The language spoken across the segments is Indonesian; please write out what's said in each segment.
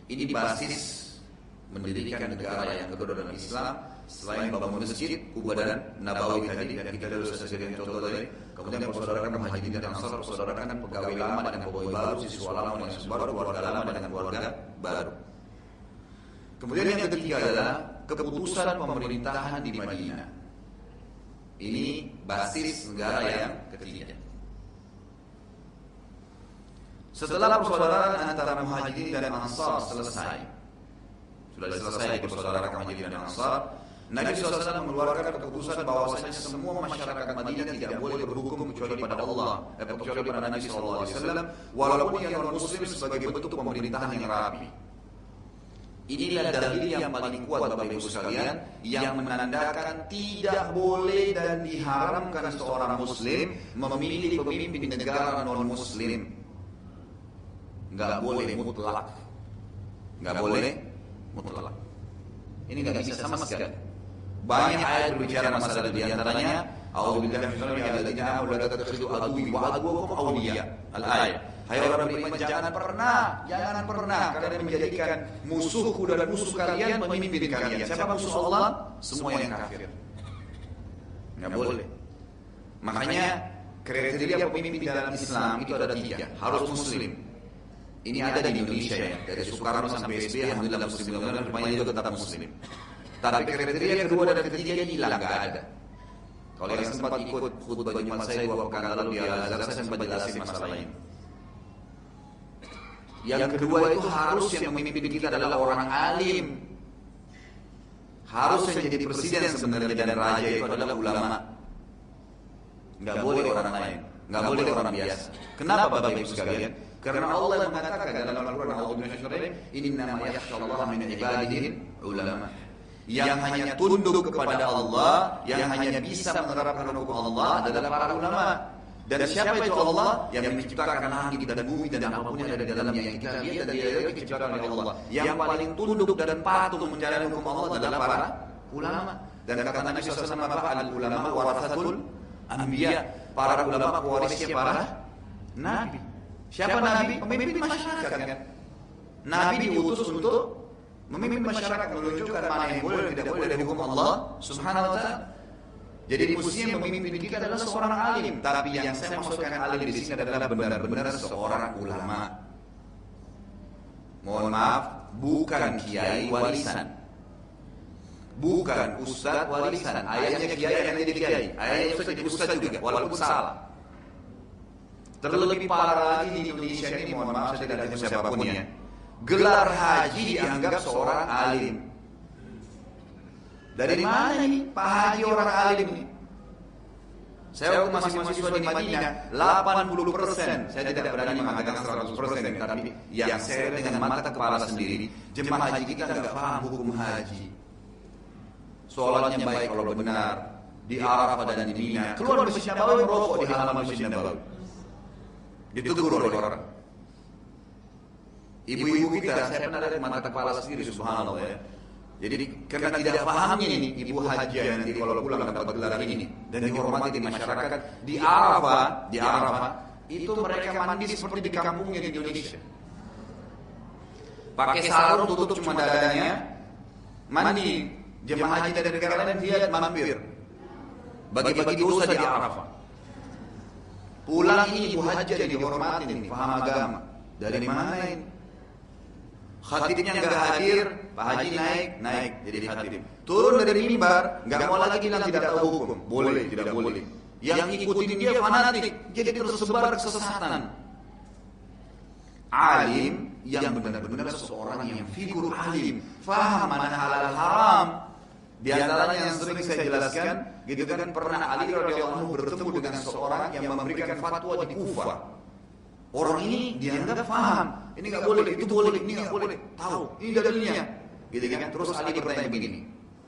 Ini basis mendirikan negara yang kedua dalam Islam selain bangun masjid, kubah dan Nabawi tadi, dan kita sudah sediakan contoh tadi. Kemudian persaudarakan muhajirin dan ansar, persaudarakan pegawai lama dengan pegawai baru, siswa lama dengan siswa baru, keluarga lama dengan keluarga baru. Kemudian yang ketiga adalah keputusan pemerintahan di Madinah. Ini basis negara yang ketiga. Setelah persaudaraan antara muhajirin dan ansar selesai, sudah selesai persaudaraan muhajirin dan ansar, Nabi SAW mengeluarkan keputusan bahwasanya semua masyarakat Madinah tidak boleh berhukum kecuali pada Allah, kecuali pada Nabi SAW, walaupun yang non-Muslim sebagai bentuk pemerintahan yang rapi. Inilah dalil yang paling kuat Bapak Ibu sekalian yang menandakan tidak boleh dan diharamkan seorang Muslim memilih pemimpin negara non-Muslim. Nggak boleh mutlak. Nggak boleh mutlak. Ini nggak bisa sama sekali. Banyak ayat berbicara masalah di antaranya. A'udzubillahi minasyaitonir rajim. La tattakhidhu aduwwi wa aduwwakum awliya. Al-ayat. Hai orang beriman, jangan pernah kalian menjadikan musuhku dan musuh kalian pemimpin kalian. Siapa musuh Allah? Semua yang kafir. Nggak boleh. Makanya kriteria pemimpin dalam Islam itu ada 3. Harus Muslim. Ini ada di Indonesia ya, dari Soekarno sampai SBY, alhamdulillah Muslim, rupanya juga tetap Muslim. Tapi kriteria kedua dan ketiga hilang, nggak ada. Kalau yang sempat ikut khutbah Jumat saya 2 pekan lalu di Al-Azhar, saya sempat jelasin masalah ini. Yang kedua itu harus yang memimpin kita adalah orang alim. Harus yang jadi presiden sebenarnya dan raja itu adalah ulama. Nggak boleh orang lain, nggak boleh orang biasa. Kenapa Bapak Ibu sekalian? Karena Allah yang mengatakan dalam Al-Quran, innama yakhshallaha min ibadihi ulama. Yang hanya tunduk kepada Allah, yang hanya bisa menerapkan hukum Allah adalah para ulama. Dan siapa itu Allah? Yang menciptakan langit dan bumi dan apapun yang ada di dalamnya, yang kita lihat dan dia diciptakan oleh Allah. Yang paling tunduk dan patuh menjalani hukum Allah adalah para ulama. Dan kata Nabi SAW, al-ulama warathatul anbiya. Para ulama pewarisnya para nabi. Siapa Nabi? Pemimpin masyarakat kan? Nabi diutus untuk memimpin masyarakat, menunjukkan mana yang boleh dan tidak boleh dari hukum Allah Subhanahu wa ta'ala. Jadi mestinya pemimpin kita adalah seorang alim. Tapi yang saya maksudkan alim di sini adalah benar-benar seorang ulama. Mohon maaf, bukan kiai walisan. Bukan ustadz walisan. Ayahnya kiai, anaknya jadi kiai. Ayahnya ustadz jadi ustadz juga, walaupun salah. Terlebih parah lagi di Indonesia ini, mohon maaf saya tidak tahu siapapun ya, gelar haji dianggap seorang alim. Dari mana ini Pak Haji orang alim ini? Saya waktu masih mahasiswa di Madinah, 80%, saya tidak berani mengatakan 100%, tapi yang saya dengan mata kepala sendiri, jemaah haji kita nggak paham hukum haji. Soalnya baik kalau benar di Arafah dan di Mina, keluar dari Masjid Nabawi merokok di halaman Masjid Nabawi. Ditegur oleh orang. Ibu-ibu kita, saya pernah lihat mata kepala sendiri, subhanallah ya. Jadi karena tidak pahamnya ini, ibu haji nanti kalau pulang dapat gelar ini dan dihormati di masyarakat di Arafah, itu mereka mandi seperti di kampungnya di Indonesia. Pakai sarung tutup cuma dadanya, mandi. Jemaah haji dari negara lain lihat mampir, bagi-bagi dosa di Arafah. Pulang ini ibu haji yang dihormati ini, paham agama. Dari mana ini? Khatibnya nggak hadir, Pak Haji naik jadi khatib. Turun dari mimbar, nggak mau lagi bilang tidak tahu hukum, boleh, tidak boleh. Yang ikutin dia fanatik, jadi tersebar kesesatan. Alim yang benar-benar seorang yang figur alim, faham mana halal haram. Di antaranya yang sering saya jelaskan, gitu kan, pernah Ali radhiyallahu anhu bertemu dengan seorang yang memberikan fatwa di Kufah. Orang ini dianggap faham, ini nggak boleh, itu boleh, ini nggak boleh, tahu, ini dalilnya, gitu kan. Terus Ali bertanya begini,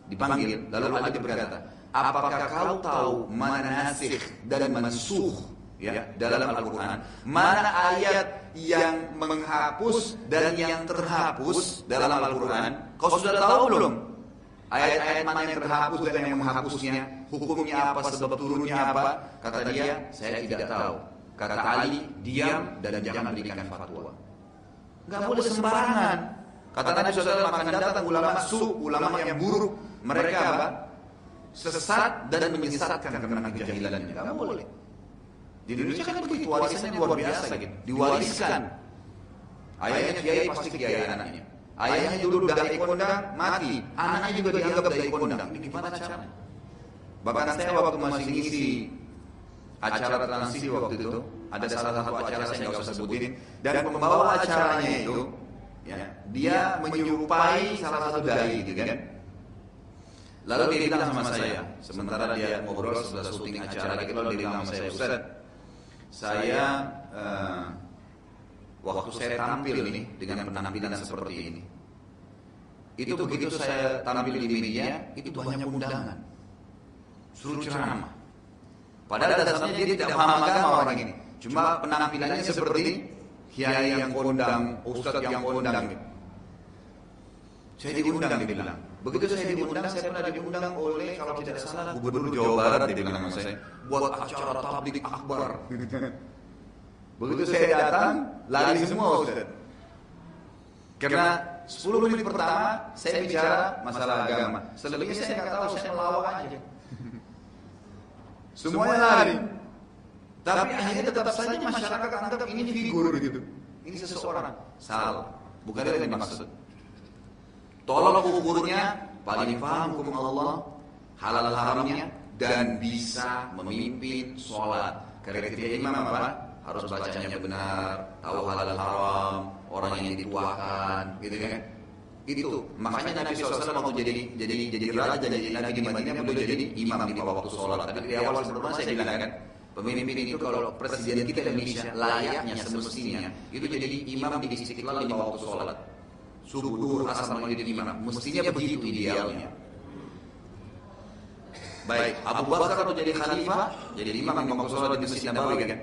dipanggil, lalu Ali berkata, apakah kau tahu mana nasikh dan mansukh ya dalam Al-Quran? Mana ayat yang menghapus dan yang terhapus dalam Al-Quran? Kau sudah tahu belum? Ayat-ayat mana yang terhapus dan yang menghapusnya? Hukumnya apa, sebab turunnya apa? Kata dia, saya tidak tahu. Kata Ali, diam dan jangan berikan fatwa. Enggak boleh sembarangan. Kata Nabi SAW, akan datang ulama ulama yang buruk. Mereka apa? Sesat dan menyesatkan karena kejahilannya. Enggak boleh. Di Indonesia kan begitu, warisannya luar biasa gitu. Diwariskan. Ayahnya kiai pasti kiai anaknya. Ayahnya dulu dai kondang, mati. Anaknya juga dianggap dai kondang. Ini gimana caranya? Bahkan saya waktu masih ngisi acara transisi waktu itu, ada salah satu acara saya nggak usah sebutin, dan pembawa acaranya itu, ya, dia menyerupai salah satu dai, gitu kan? Lalu dia bilang sama saya, sementara dia ngobrol setelah syuting acara, gitu, lalu dia bilang sama saya, Ustaz, saya waktu saya tampil ini dengan penampilan seperti ini, itu begitu saya tampil di media, itu banyak undangan, suruh ceramah. Padahal dasarnya dia tidak paham agama orang ini. Cuma penampilannya seperti kiai yang kondang, ustadz yang kondang. Saya diundang, dia bilang. Begitu saya diundang, saya pernah diundang oleh, kalau tidak salah, Gubernur Jawa Barat, dia bilang sama saya, buat acara tabligh akbar. Begitu saya datang, lari semua ustadz. Karena 10 menit pertama, saya bicara masalah agama. Selebihnya saya nggak tahu, saya melawak aja. Semuanya lari. Tapi akhirnya tetap saja masyarakat anggap ini figur gitu. Ini seseorang. Salah. Bukan itu yang dimaksud. Tolong ukurnya paling paham hukum Allah, halal haramnya, dan bisa memimpin sholat. Karena ketika imam apa? Harus bacanya benar, tahu halal haram, orang yang dituakan, gitu kan? Itu makanya Nabi SAW waktu jadi raja, jadi nabi di Madinah, beliau jadi imam di waktu sholat. Tadi di awal sebelumnya saya bilang kan, pemimpin itu kalau presiden kita Indonesia layaknya semestinya itu jadi imam di Istiqlal 5 waktu sholat, subuh, duhur, asar, maghrib, imam. Mestinya begitu idealnya. Baik, Abu Bakar kalau jadi khalifah, jadi imam di waktu sholat di Masjid Nabawi kan.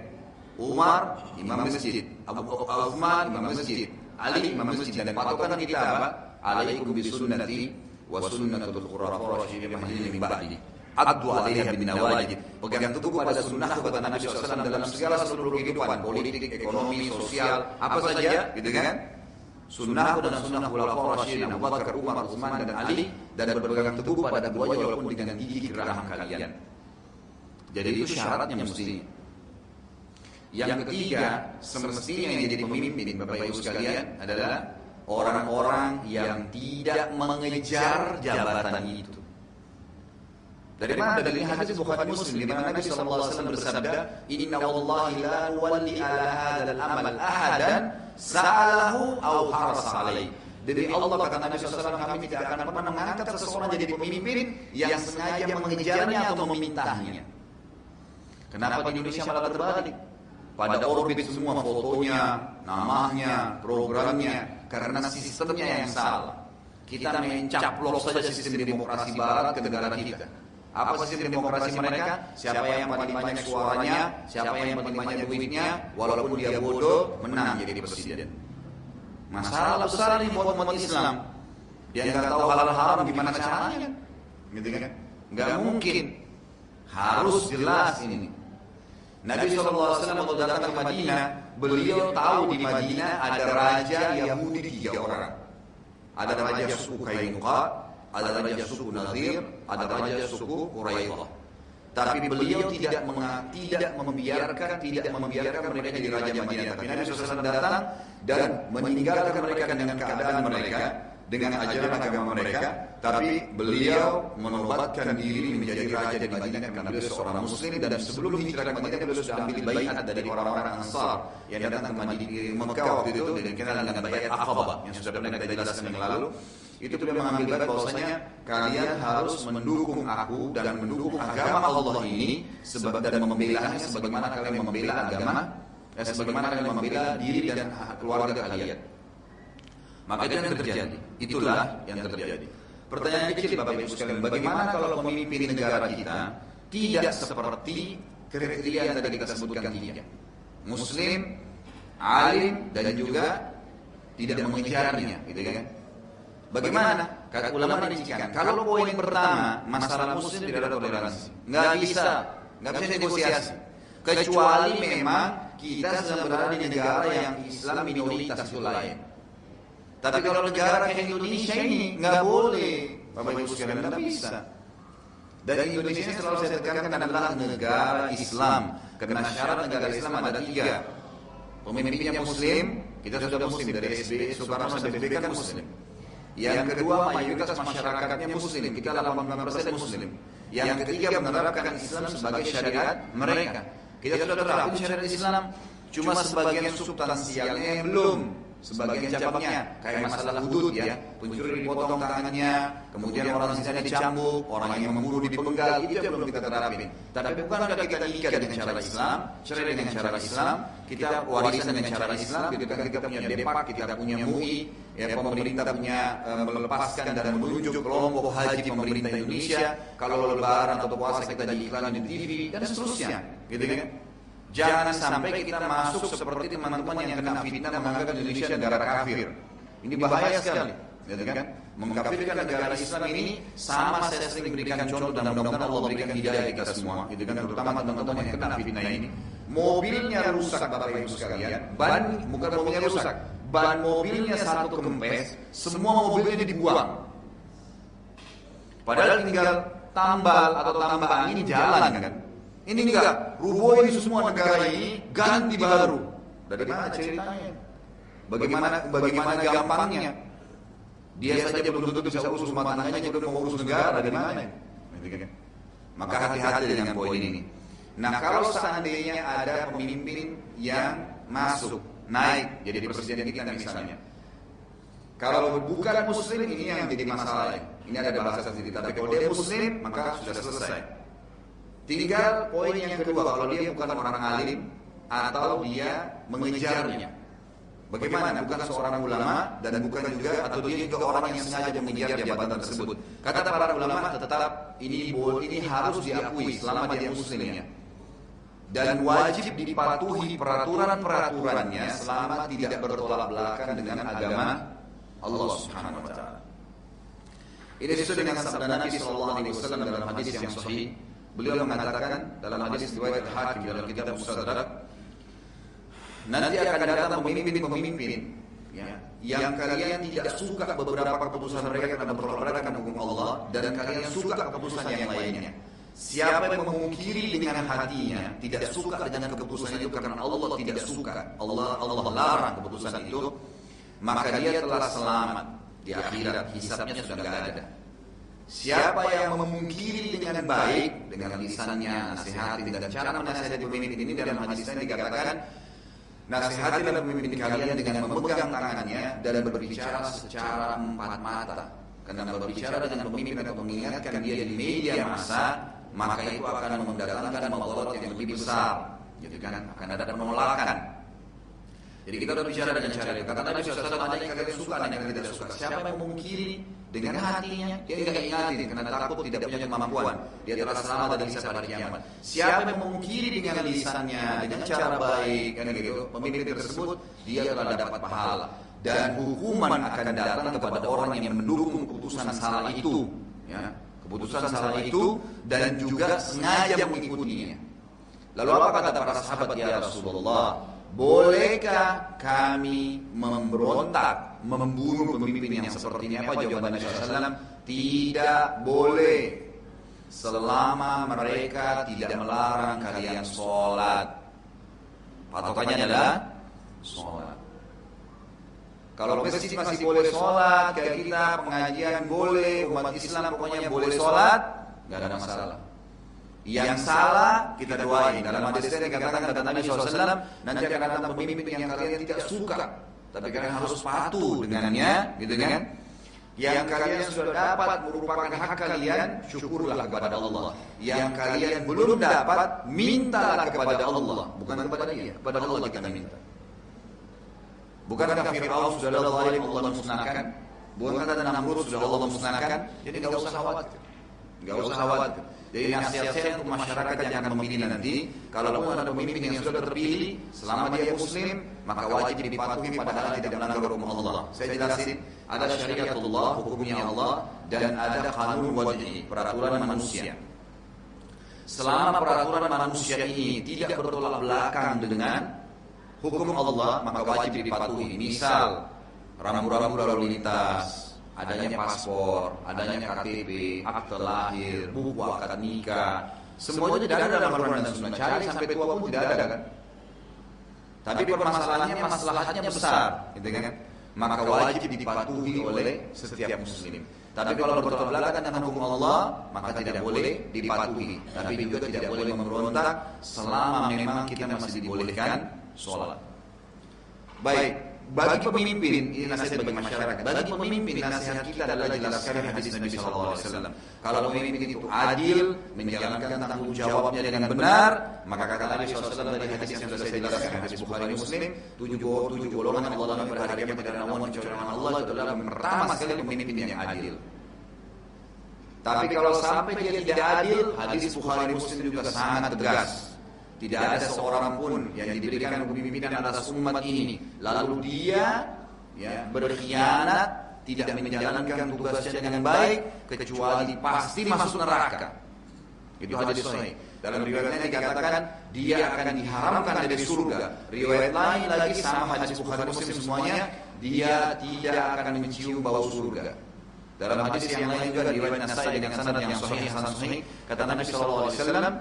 Umar imam masjid, Abu Uthman imam masjid, Ali imam masjid. Dan patokan kita apa? Alaikum bisunnati wa sunnatul khulafaur rasyidin mahdiyyin min ba'di. Addu 'alaiha bin nawajid. Pegang teguh pada sunnahku, kata Nabi SAW, dalam segala seluruh kehidupan, politik, ekonomi, sosial, apa saja, gitu kan? Sunnahku dan sunnah khulafaur rasyidin Abu Bakar, Umar, Utsman dan Ali, dan berpegang teguh pada keduanya walaupun dengan gigi geraham kalian. Jadi itu syaratnya mestinya. Yang ketiga, semestinya yang jadi pemimpin Bapak Ibu sekalian adalah orang-orang yang tidak mengejar jabatan itu. Dari mana dalilnya? Hadis Bukhari Muslim di mana Nabi SAW bersabda, Inna wallahi la nuwalli ala hadzal amal ahadan sa'alahu aw harasa alaihi. Demi Allah, kata Nabi SAW, kami tidak akan pernah mengangkat seseorang jadi pemimpin yang sengaja mengejarnya atau memintanya. Kenapa di Indonesia malah terbalik? Pada orbit semua fotonya, namanya, programnya, karena sistemnya yang salah. Kita mencaplok saja sistem demokrasi barat ke negara kita. Apa sistem demokrasi mereka? Siapa yang paling banyak suaranya, siapa yang paling banyak duitnya, walaupun dia bodoh, menang jadi presiden. Masalah besar ini buat umat Islam. Dia nggak tahu halal haram gimana caranya, gitu kan? Nggak mungkin. Harus jelas ini. Nabi SAW waktu datang ke Madinah, beliau tahu di Madinah ada raja Yahudi 3 orang. Ada raja suku Qainuqa, ada raja suku Nadir, ada raja suku Quraidah. tapi beliau tidak membiarkan mereka jadi raja Madinah. Tapi Nabi SAW datang dan meninggalkan mereka dengan keadaan mereka, dengan ajaran agama mereka, tapi beliau menobatkan diri menjadi raja di Madinah karena beliau seorang muslim, dan sebelum hijrah ke Madinah beliau sudah ambil baiat dari orang-orang Ansar yang datang ke Mekah waktu itu, dan dikenal dengan baiat Aqabah yang sudah pernah kita jelaskan yang lalu. Itu beliau mengambil baiat bahwasanya kalian harus mendukung aku dan mendukung agama Allah ini dan membelanya sebagaimana kalian membela agama, sebagaimana kalian membela diri dan keluarga kalian. Maka itu yang terjadi. Itulah yang terjadi. Pertanyaan kecil Bapak Ibu sekalian, bagaimana kalau pemimpin negara kita tidak seperti kriteria yang tadi kita sebutkan tiga? Muslim, alim, dan juga tidak mengejarnya, gitu kan? Bagaimana? Kata ulama dirincikan. Kalau poin pertama, masalah muslim tidak ada toleransi. Nggak bisa negosiasi. Kecuali memang kita sedang berada di negara yang Islam minoritas itu lain. Tapi kalau negara kayak Indonesia ini nggak boleh, Bapak Ibu sekalian, nggak bisa. Dan Indonesia ini selalu saya tekankan adalah negara Islam. Karena syarat negara Islam ada 3. Pemimpinnya Muslim, kita sudah Muslim dari SBY, Soekarno sampai BBK kan Muslim. Yang kedua, mayoritas masyarakatnya Muslim, kita 80% Muslim. Yang ketiga, menerapkan Islam sebagai syariat mereka. Kita sudah terapkan syariat Islam, cuma sebagian substansialnya yang belum. Sebagian cabangnya, kayak masalah hudud ya, pencuri dipotong tangannya, kemudian orang sisanya dicambuk, orang yang membunuh dipenggal, itu yang belum kita terapin. Tapi bukan ada kita ikat dengan cara Islam, syariat dengan cara Islam, kita warisan dengan cara Islam, kita punya Depak, kita punya MUI, ya, pemerintah punya melepaskan dan menunjuk kelompok haji pemerintah Indonesia, kalau lebaran atau puasa kita diiklan di TV, dan seterusnya, gitu kan? Jangan sampai kita masuk seperti teman-teman yang kena fitnah menganggap Indonesia negara kafir. Ini bahaya sekali, gitu kan? Mengkafirkan negara Islam ini sama, saya sering berikan contoh dan mudah-mudahan Allah berikan hidayah kita semua, gitu kan? Terutama teman-teman yang kena fitnah ini. Mobilnya rusak Bapak Ibu sekalian, bukan mobilnya rusak, ban mobilnya satu kempes, semua mobilnya dibuang. Padahal tinggal tambal atau tambah angin jalan kan? Ini enggak, rubuhin semua negara ini, ganti baru. Dari mana ceritanya? Bagaimana gampangnya? Dia saja belum tentu bisa urus rumah tangganya, belum mau urus negara, dari mana? Maka hati-hati dengan poin ini. Nah, kalau seandainya ada pemimpin yang masuk, naik, jadi presiden kita misalnya. Kalau bukan muslim, ini yang jadi masalah. Ini ada bahasa sendiri, tapi kalau dia muslim, maka sudah selesai. Tinggal poin yang kedua, kalau dia bukan orang alim atau dia mengejarnya. Bagaimana? Bukan seorang ulama dan bukan juga, atau dia juga orang yang sengaja mengejar jabatan tersebut. Kata para ulama, tetap ini harus diakui selama dia muslimnya. Dan wajib dipatuhi peraturan-peraturannya selama tidak bertolak belakang dengan agama Allah Subhanahu wa taala. Ini sesuai dengan sabda Nabi sallallahu alaihi wasallam dalam hadis yang sahih. Beliau mengatakan dalam hadis riwayat Hakim dalam kitab Mustadrak, nanti akan datang pemimpin-pemimpin ya, yang kalian tidak suka beberapa keputusan mereka karena bertolak belakang hukum Allah, dan kalian suka keputusan yang lainnya. Siapa yang memungkiri dengan hatinya, tidak suka dengan keputusan itu karena Allah tidak suka, Allah larang keputusan itu, maka dia telah selamat di akhirat, hisabnya sudah tidak ada. Siapa yang memungkiri dengan baik, dengan lisannya, nasihatin, dan cara menasihati pemimpin ini dalam hadis ini dikatakan, nasihatilah pemimpin kalian dengan memegang tangannya dan berbicara secara empat mata. Karena berbicara dengan pemimpin atau mengingatkan dia di media massa, maka itu akan mendatangkan mudarat yang lebih besar, gitu kan? Akan ada penolakan. Jadi kita berbicara dengan cara itu. Kata Nabi SAW, ada yang kalian suka, ada yang tidak suka. Siapa yang memungkiri dengan hatinya, dia tidak ingatin karena takut tidak punya kemampuan. Dia telah selamat dari hisab hari kiamat. Siapa yang memungkiri dengan lisannya, dengan cara baik, kan gitu, pemimpin tersebut, dia telah dapat pahala. Dan hukuman akan datang kepada orang yang mendukung keputusan salah itu, ya, keputusan salah itu, dan juga sengaja mengikutinya. Lalu apa kata para sahabat, ya Rasulullah? Bolehkah kami memberontak, membunuh pemimpin yang seperti ini? Apa jawaban Nabi SAW? Tidak boleh. selama mereka tidak melarang kalian sholat. Patokannya adalah sholat. Kalau masjid masih boleh sholat, kayak kita pengajian boleh, umat Islam pokoknya boleh sholat, nggak ada masalah. Yang salah kita doain. Dalam hadis ini dikatakan kata Nabi SAW, nanti akan datang pemimpin yang kalian tidak suka, tapi kalian harus patuh dengannya, gitu kan? Yang kalian sudah dapat merupakan hak kalian, syukurlah kepada Allah. Yang kalian belum dapat, mintalah kepada Allah, bukan kepada dia, kepada Allah kita minta. Bukankah Fir'aun sudah zalim Allah musnahkan? Bukankah Namrud sudah Allah musnahkan? Jadi nggak usah khawatir, nggak usah khawatir. Jadi nasihat saya untuk masyarakat yang akan memilih nanti, kalau ada pemimpin yang sudah terpilih, selama dia Muslim, maka wajib dipatuhi padahal tidak melanggar hukum Allah. Saya jelasin, ada syariatullah, hukumnya Allah, dan ada kanun wajib, peraturan manusia. Selama peraturan manusia ini tidak bertolak belakang dengan hukum Allah, maka wajib dipatuhi. Misal, rambu-rambu lalu lintas, adanya paspor, adanya KTP, akte lahir, buku akad nikah, semuanya tidak ada dalam Al-Quran dan Sunnah. Cari sampai tua pun tidak ada kan? Tapi permasalahannya, masalahnya besar, gitu kan? Maka wajib dipatuhi oleh setiap muslim. Tapi kalau bertolak belakang dengan hukum Allah, maka tidak boleh dipatuhi. Tapi juga tidak boleh memberontak selama memang kita masih dibolehkan sholat. Baik, bagi pemimpin, ini nasihat bagi masyarakat. Bagi pemimpin, nasihat kita adalah jelaskan hadis Nabi SAW. Kalau pemimpin itu adil, menjalankan tanggung jawabnya dengan benar, maka kata Nabi SAW dari hadis yang sudah saya jelaskan, hadis Bukhari Muslim, 7 golongan Allah pada hari kiamat tidak namun kecuali Allah, itu adalah pertama sekali pemimpin yang adil. Tapi kalau sampai dia tidak adil, hadis Bukhari Muslim juga sangat tegas. Tidak ada seorang pun yang diberikan kepemimpinan atas umat ini, lalu dia berkhianat, tidak menjalankan tugasnya dengan baik, kecuali pasti masuk neraka. Itu hadis sahih. Dalam riwayatnya dikatakan dia akan diharamkan dari surga. Riwayat lain lagi sama hadis Bukhari Muslim semuanya, dia tidak akan mencium bau surga. Dalam hadis yang lain juga riwayat Nasai dengan sanad yang sahih, hasan sahih, kata Nabi sallallahu alaihi wasallam,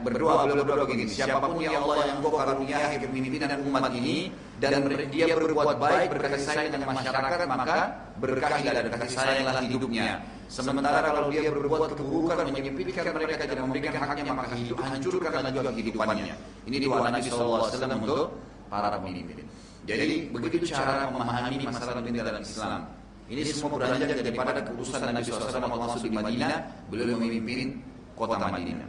beliau berdoa begini, siapapun ya Allah yang Engkau karuniai kepemimpinan umat ini dan dia berbuat baik, berkasih sayang dengan masyarakat, maka berkahilah dan kasih sayanglah hidupnya. Sementara kalau dia berbuat keburukan, menyempitkan mereka dan memberikan haknya, maka hancurkanlah juga kehidupannya. Ini doa Nabi sallallahu alaihi wasallam untuk para pemimpin. Jadi begitu cara memahami masalah pemimpin dalam Islam. Ini semua beranjak daripada keurusan Nabi SAW waktu masuk di Madinah, beliau memimpin kota Madinah.